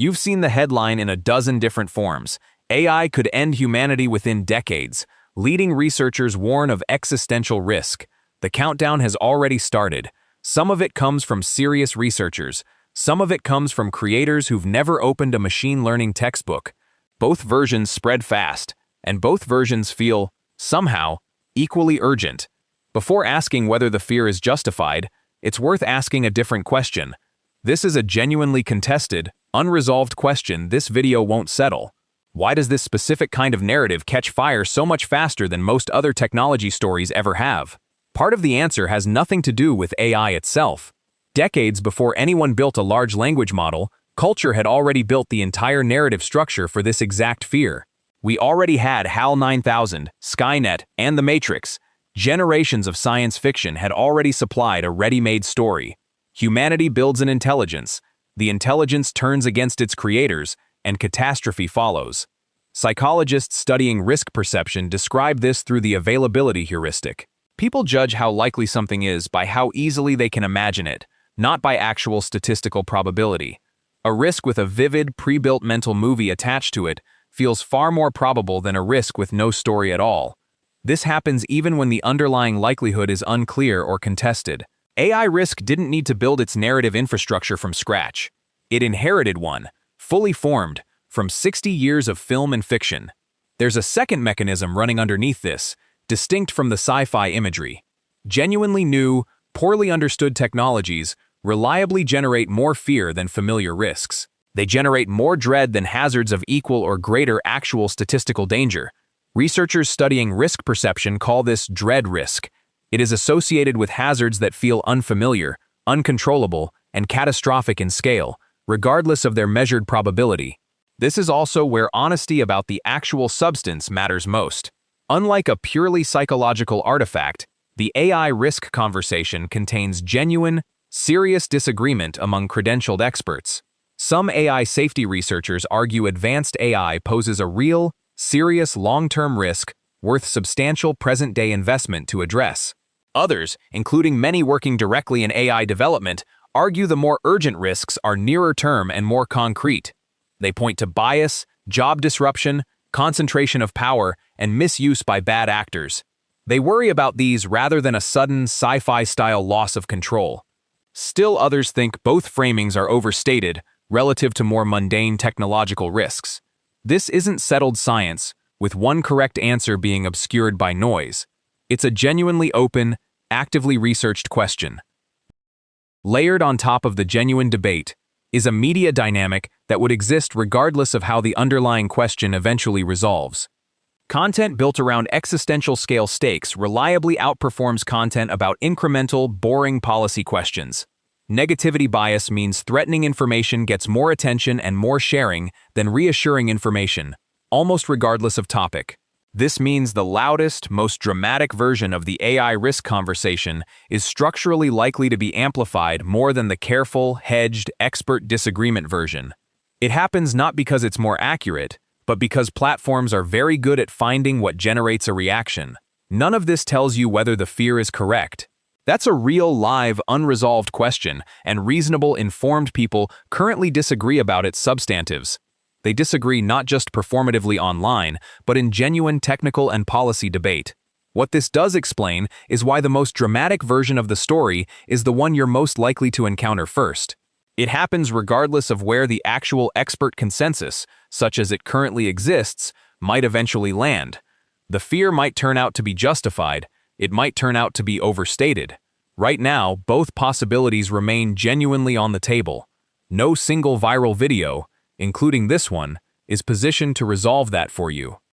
You've seen the headline in a dozen different forms. AI could end humanity within decades. Leading researchers warn of existential risk. The countdown has already started. Some of it comes from serious researchers. Some of it comes from creators who've never opened a machine learning textbook. Both versions spread fast, and both versions feel, somehow, equally urgent. Before asking whether the fear is justified, it's worth asking a different question. This is a genuinely contested, unresolved question this video won't settle. Why does this specific kind of narrative catch fire so much faster than most other technology stories ever have? Part of the answer has nothing to do with AI itself. Decades before anyone built a large language model, culture had already built the entire narrative structure for this exact fear. We already had HAL 9000, Skynet, and The Matrix. Generations of science fiction had already supplied a ready-made story. Humanity builds an intelligence. The intelligence turns against its creators, and catastrophe follows. Psychologists studying risk perception describe this through the availability heuristic. People judge how likely something is by how easily they can imagine it, not by actual statistical probability. A risk with a vivid, pre-built mental movie attached to it feels far more probable than a risk with no story at all. This happens even when the underlying likelihood is unclear or contested. AI risk didn't need to build its narrative infrastructure from scratch. It inherited one, fully formed, from 60 years of film and fiction. There's a second mechanism running underneath this, distinct from the sci-fi imagery. Genuinely new, poorly understood technologies reliably generate more fear than familiar risks. They generate more dread than hazards of equal or greater actual statistical danger. Researchers studying risk perception call this dread risk. It is associated with hazards that feel unfamiliar, uncontrollable, and catastrophic in scale, regardless of their measured probability. This is also where honesty about the actual substance matters most. Unlike a purely psychological artifact, the AI risk conversation contains genuine, serious disagreement among credentialed experts. Some AI safety researchers argue advanced AI poses a real, serious long-term risk worth substantial present-day investment to address. Others, including many working directly in AI development, argue the more urgent risks are nearer-term and more concrete. They point to bias, job disruption, concentration of power, and misuse by bad actors. They worry about these rather than a sudden sci-fi-style loss of control. Still others think both framings are overstated relative to more mundane technological risks. This isn't settled science, with one correct answer being obscured by noise. It's a genuinely open, actively researched question. Layered on top of the genuine debate is a media dynamic that would exist regardless of how the underlying question eventually resolves. Content built around existential scale stakes reliably outperforms content about incremental, boring policy questions. Negativity bias means threatening information gets more attention and more sharing than reassuring information, almost regardless of topic. This means the loudest, most dramatic version of the AI risk conversation is structurally likely to be amplified more than the careful, hedged, expert disagreement version. It happens not because it's more accurate, but because platforms are very good at finding what generates a reaction. None of this tells you whether the fear is correct. That's a real, live, unresolved question, and reasonable, informed people currently disagree about its substantives. They disagree not just performatively online, but in genuine technical and policy debate. What this does explain is why the most dramatic version of the story is the one you're most likely to encounter first. It happens regardless of where the actual expert consensus, such as it currently exists, might eventually land. The fear might turn out to be justified, it might turn out to be overstated. Right now, both possibilities remain genuinely on the table. No single viral video, including this one, is positioned to resolve that for you.